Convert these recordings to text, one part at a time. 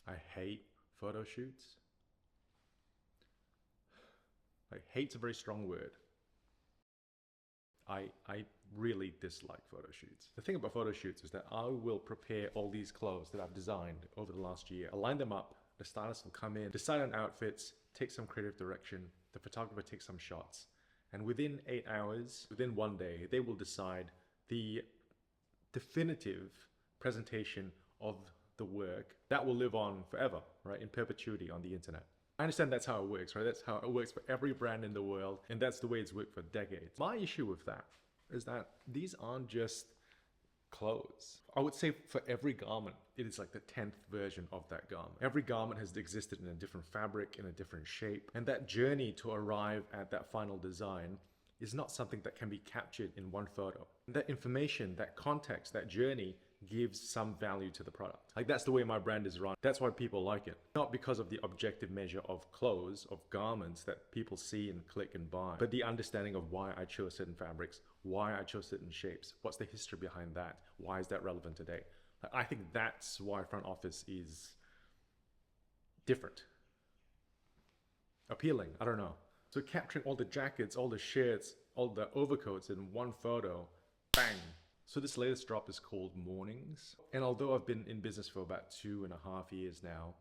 I hate photo shoots. Like, hate's a very strong word. I really dislike photo shoots. The thing about photo shoots is that I will prepare all these clothes that I've designed over the last year. I'll line them up, the stylist will come in, decide on outfits, take some creative direction, the photographer takes some shots. And within 8 hours, within one day, they will decide the definitive presentation of the work that will live on forever, right? In perpetuity on the internet. I understand that's how it works, right? That's how it works for every brand in the world, and that's the way it's worked for decades. My issue with that is that these aren't just clothes. I would say for every garment, it is like the 10th version of that garment. Every garment has existed in a different fabric, in a different shape, and that journey to arrive at that final design is not something that can be captured in one photo. That information, that context, that journey gives some value to the product. Like, that's the way my brand is run. That's why people like it. Not because of the objective measure of clothes, of garments that people see and click and buy, but the understanding of why I chose certain fabrics, why I chose certain shapes, what's the history behind that, why is that relevant today. Like, I think that's why front office is different, appealing, I don't know. So capturing all the jackets, all the shirts, all the overcoats in one photo, bang. So this latest drop is called Mornings. And although I've been in business for about 2.5 years now,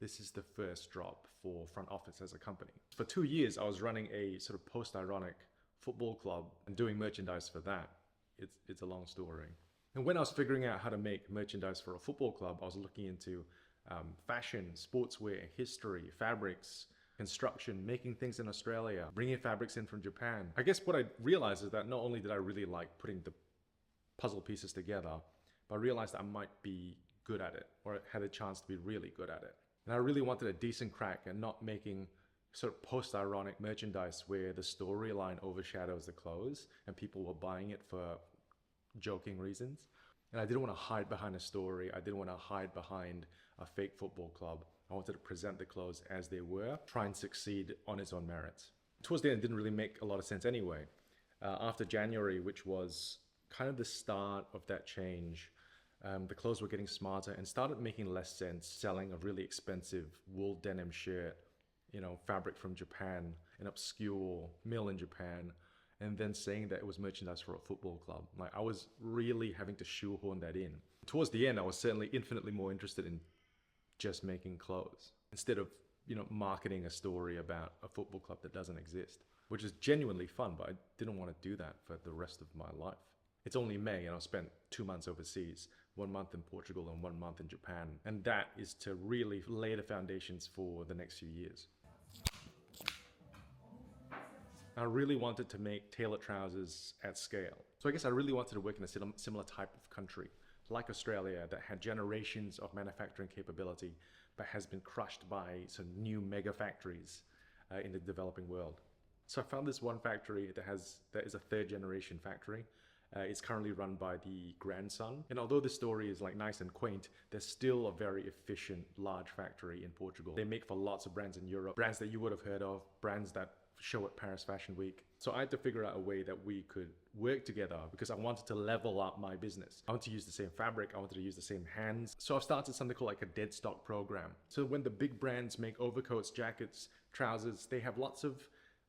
this is the first drop for front office as a company. For 2 years, I was running a sort of post-ironic football club and doing merchandise for that. It's a long story. And when I was figuring out how to make merchandise for a football club, I was looking into fashion, sportswear, history, fabrics, construction, making things in Australia, bringing fabrics in from Japan. I guess what I realized is that not only did I really like putting the puzzle pieces together, but I realized I might be good at it, or had a chance to be really good at it. And I really wanted a decent crack at not making sort of post-ironic merchandise where the storyline overshadows the clothes and people were buying it for joking reasons. And I didn't want to hide behind a story. I didn't want to hide behind a fake football club. I wanted to present the clothes as they were, try and succeed on its own merits. Towards the end, it didn't really make a lot of sense anyway. After January, which was kind of the start of that change, the clothes were getting smarter and started making less sense selling a really expensive wool denim shirt, you know, fabric from Japan, an obscure mill in Japan, and then saying that it was merchandise for a football club. Like, I was really having to shoehorn that in. Towards the end, I was certainly infinitely more interested in just making clothes instead of, you know, marketing a story about a football club that doesn't exist, which is genuinely fun, but I didn't want to do that for the rest of my life. It's only May and I've spent 2 months overseas, 1 month in Portugal and 1 month in Japan. And that is to really lay the foundations for the next few years. I really wanted to make tailored trousers at scale. So I guess I really wanted to work in a similar type of country, like Australia, that had generations of manufacturing capability, but has been crushed by some new mega factories in the developing world. So I found this one factory that is a 3rd generation factory. It's currently run by the grandson. And although the story is like nice and quaint, there's still a very efficient, large factory in Portugal. They make for lots of brands in Europe, brands that you would have heard of, brands that show at Paris Fashion Week. So I had to figure out a way that we could work together because I wanted to level up my business. I wanted to use the same fabric, I wanted to use the same hands. So I've started something called like a dead stock program. So when the big brands make overcoats, jackets, trousers, they have lots of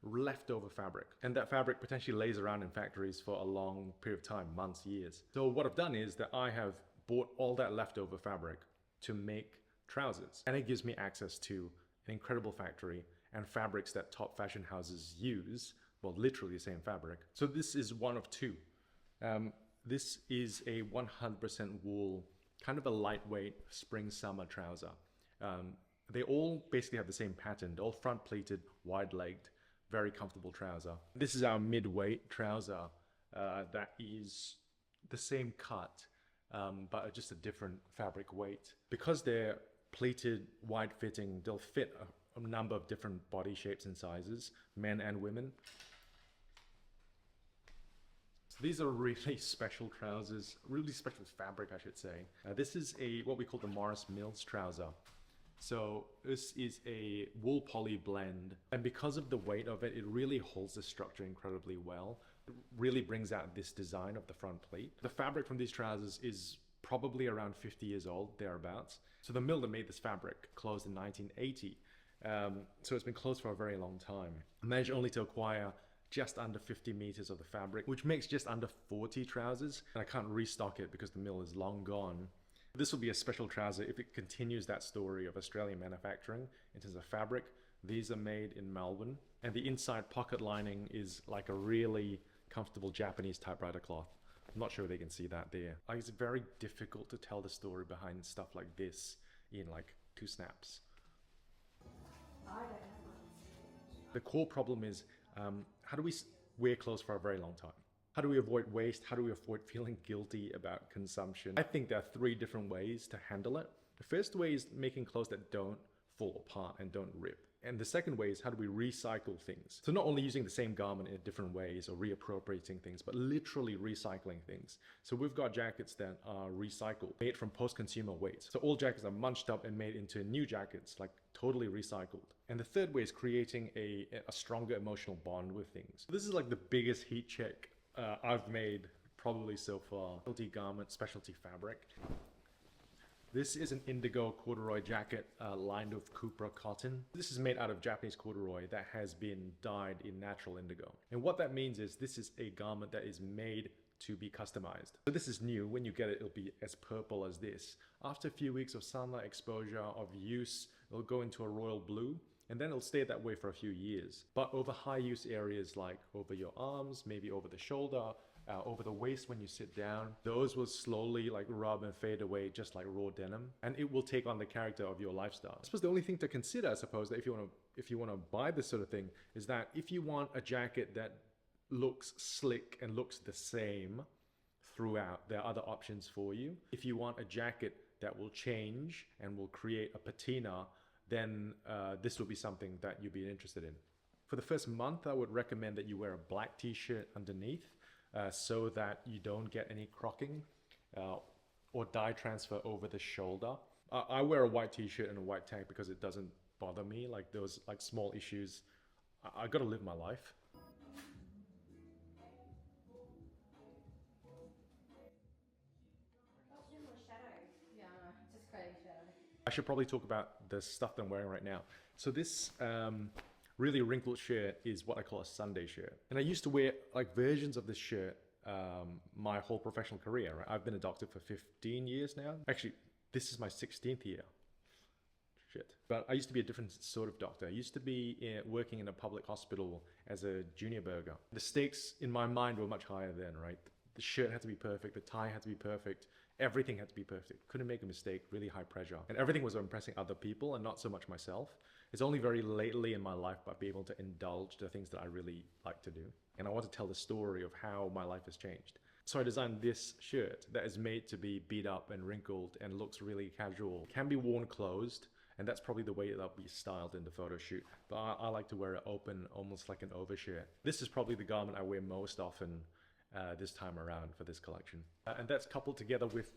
leftover fabric, and that fabric potentially lays around in factories for a long period of time, months, years. So what I've done is that I have bought all that leftover fabric to make trousers, and it gives me access to an incredible factory and fabrics that top fashion houses use, well, literally the same fabric. So this is one of two. This is a 100% wool, kind of a lightweight spring summer trouser. They all basically have the same pattern. They're all front pleated, wide legged, very comfortable trouser. This is our mid-weight trouser that is the same cut, but just a different fabric weight. Because they're pleated, wide fitting, they'll fit a number of different body shapes and sizes, men and women. So these are really special trousers, really special fabric, I should say. This is what we call the Morris Mills trouser. So this is a wool poly blend, and because of the weight of it, it really holds the structure incredibly well. It really brings out this design of the front pleat. The fabric from these trousers is probably around 50 years old, thereabouts. So the mill that made this fabric closed in 1980. So it's been closed for a very long time. I managed only to acquire just under 50 meters of the fabric, which makes just under 40 trousers. And I can't restock it because the mill is long gone. This will be a special trouser if it continues that story of Australian manufacturing in terms of fabric. These are made in Melbourne, and the inside pocket lining is like a really comfortable Japanese typewriter cloth. I'm not sure if they can see that there. Like, it's very difficult to tell the story behind stuff like this in like 2 snaps. The core problem is how do we wear clothes for a very long time? How do we avoid waste? How do we avoid feeling guilty about consumption? I think there are 3 different ways to handle it. The first way is making clothes that don't fall apart and don't rip. And the second way is how do we recycle things? So not only using the same garment in different ways or reappropriating things, but literally recycling things. So we've got jackets that are recycled, made from post-consumer waste. So all jackets are munched up and made into new jackets, like totally recycled. And the third way is creating a stronger emotional bond with things. This is like the biggest heat check I've made probably so far. Specialty garment, specialty fabric. This is an indigo corduroy jacket lined with cupra cotton. This is made out of Japanese corduroy that has been dyed in natural indigo. And what that means is this is a garment that is made to be customized. So this is new. When you get it, it'll be as purple as this. After a few weeks of sunlight exposure, of use, it'll go into a royal blue, and then it'll stay that way for a few years. But over high use areas like over your arms, maybe over the shoulder, over the waist when you sit down, those will slowly like rub and fade away just like raw denim, and it will take on the character of your lifestyle. I suppose the only thing to consider, I suppose, that if you want to buy this sort of thing, is that if you want a jacket that looks slick and looks the same throughout, there are other options for you. If you want a jacket that will change and will create a patina, then this will be something that you'll be interested in. For the first month, I would recommend that you wear a black t-shirt underneath so that you don't get any crocking or dye transfer over the shoulder. I wear a white t-shirt and a white tank because it doesn't bother me, like those like small issues. I gotta live my life. I should probably talk about the stuff that I'm wearing right now. So this really wrinkled shirt is what I call a Sunday shirt. And I used to wear like versions of this shirt my whole professional career, right? I've been a doctor for 15 years now. Actually, this is my 16th year. Shit. But I used to be a different sort of doctor. I used to be working in a public hospital as a junior burger. The stakes in my mind were much higher then, right? The shirt had to be perfect, the tie had to be perfect, everything had to be perfect. Couldn't make a mistake, really high pressure. And everything was impressing other people and not so much myself. It's only very lately in my life I've been able to indulge the things that I really like to do. And I want to tell the story of how my life has changed. So I designed this shirt that is made to be beat up and wrinkled and looks really casual. Can be worn closed, and that's probably the way that'll be styled in the photo shoot. But I like to wear it open, almost like an overshirt. This is probably the garment I wear most often this time around for this collection. And that's coupled together with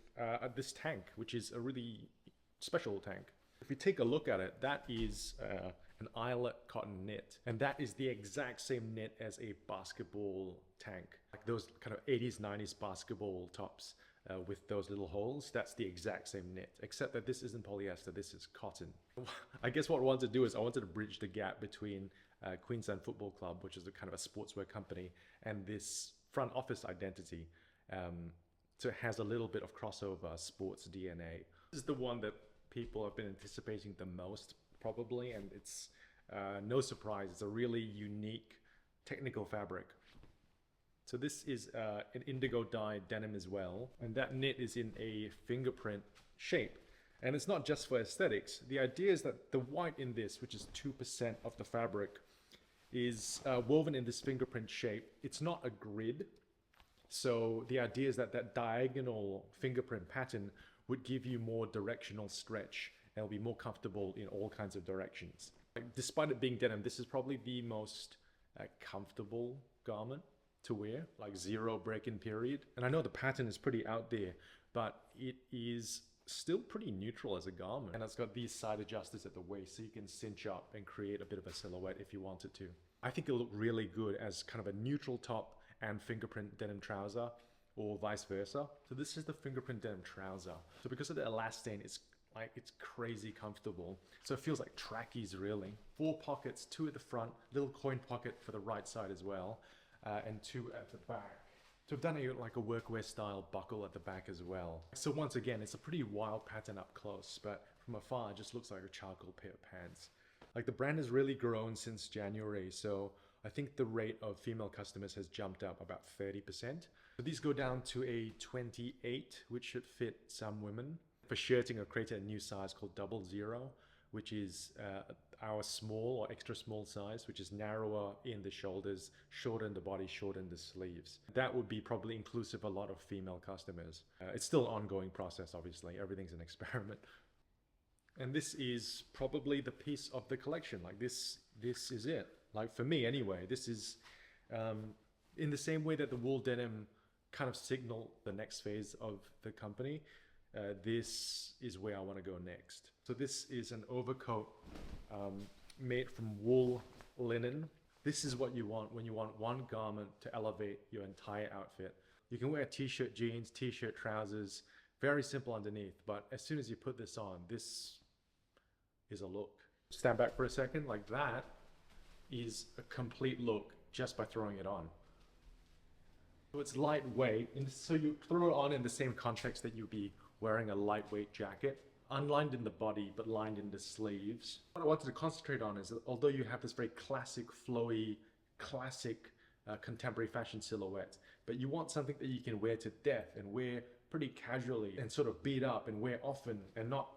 this tank, which is a really special tank. If you take a look at it, that is an eyelet cotton knit. And that is the exact same knit as a basketball tank. Like those kind of 80s, 90s basketball tops with those little holes. That's the exact same knit, except that this isn't polyester, this is cotton. I guess what I wanted to do is I wanted to bridge the gap between Queensland Football Club, which is a kind of a sportswear company, and this front office identity. So it has a little bit of crossover sports DNA. This is the one that people have been anticipating the most, probably, and it's no surprise, it's a really unique technical fabric. So this is an indigo dyed denim as well, and that knit is in a fingerprint shape. And it's not just for aesthetics. The idea is that the white in this, which is 2% of the fabric, is woven in this fingerprint shape. It's not a grid. So the idea is that that diagonal fingerprint pattern would give you more directional stretch and it'll be more comfortable in all kinds of directions. Despite it being denim, this is probably the most comfortable garment to wear, like 0 break-in period. And I know the pattern is pretty out there, but it is still pretty neutral as a garment. And it's got these side adjusters at the waist so you can cinch up and create a bit of a silhouette if you wanted to. I think it'll look really good as kind of a neutral top and fingerprint denim trouser. or vice versa. So this is the fingerprint denim trouser. So because of the elastane, it's crazy comfortable. So it feels like trackies really. 4 pockets, 2 at the front, little coin pocket for the right side as well, and 2 at the back. So I've done like a workwear style buckle at the back as well. So once again, it's a pretty wild pattern up close, but from afar, it just looks like a charcoal pair of pants. Like the brand has really grown since January, so I think the rate of female customers has jumped up about 30%. So these go down to a 28, which should fit some women. For shirting, I've created a new size called 00, which is our small or extra small size, which is narrower in the shoulders, shorter in the body, shorter in the sleeves. That would be probably inclusive of a lot of female customers. It's still an ongoing process, obviously. Everything's an experiment. And this is probably the piece of the collection. Like this is it. Like for me anyway, this is in the same way that the wool denim kind of signaled the next phase of the company. This is where I want to go next. So this is an overcoat made from wool linen. This is what you want when you want one garment to elevate your entire outfit. You can wear t-shirt jeans, t-shirt trousers, very simple underneath, but as soon as you put this on, this is a look. Stand back for a second. Like that is a complete look just by throwing it on. So it's lightweight, and so you throw it on in the same context that you'd be wearing a lightweight jacket, unlined in the body, but lined in the sleeves. What I wanted to concentrate on is that although you have this very classic, flowy, classic contemporary fashion silhouette, but you want something that you can wear to death and wear pretty casually and sort of beat up and wear often and not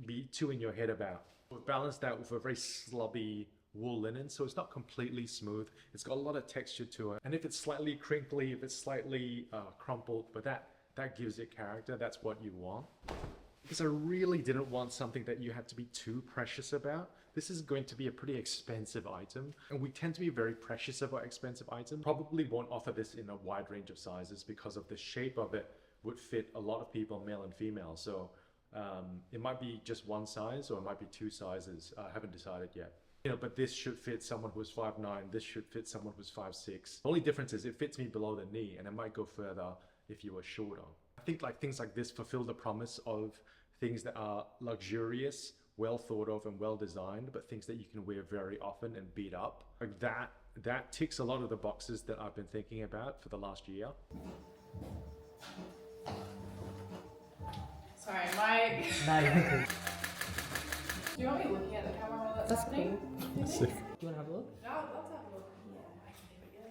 be too in your head about. We've balanced that with a very slubby wool linen, so it's not completely smooth. It's got a lot of texture to it, and if it's slightly crinkly, if it's slightly crumpled, but that gives it character. That's what you want. Because I really didn't want something that you had to be too precious about. This is going to be a pretty expensive item, and we tend to be very precious about expensive items. Probably won't offer this in a wide range of sizes because of the shape of it would fit a lot of people, male and female. So it might be just one size or it might be 2 sizes. I haven't decided yet. You know, but this should fit someone who's 5'9". This should fit someone who's 5'6". The only difference is it fits me below the knee, and it might go further if you were shorter. I think like things like this fulfill the promise of things that are luxurious, well thought of and well designed, but things that you can wear very often and beat up. Like that ticks a lot of the boxes that I've been thinking about for the last year. Sorry, Mike. No, you're good. Do you want me looking at the camera while that's happening? Cool. That's sick. Do you want to have a look? No, I'd love to have a look. Yeah, I can do it, yeah.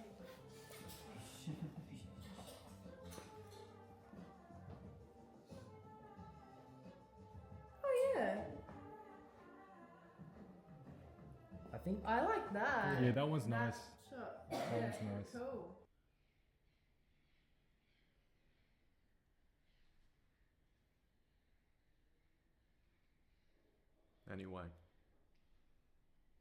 Oh yeah, I think. I like that. Yeah, that one's nice. Shot. That Yeah, one's nice. Cool. Anyway.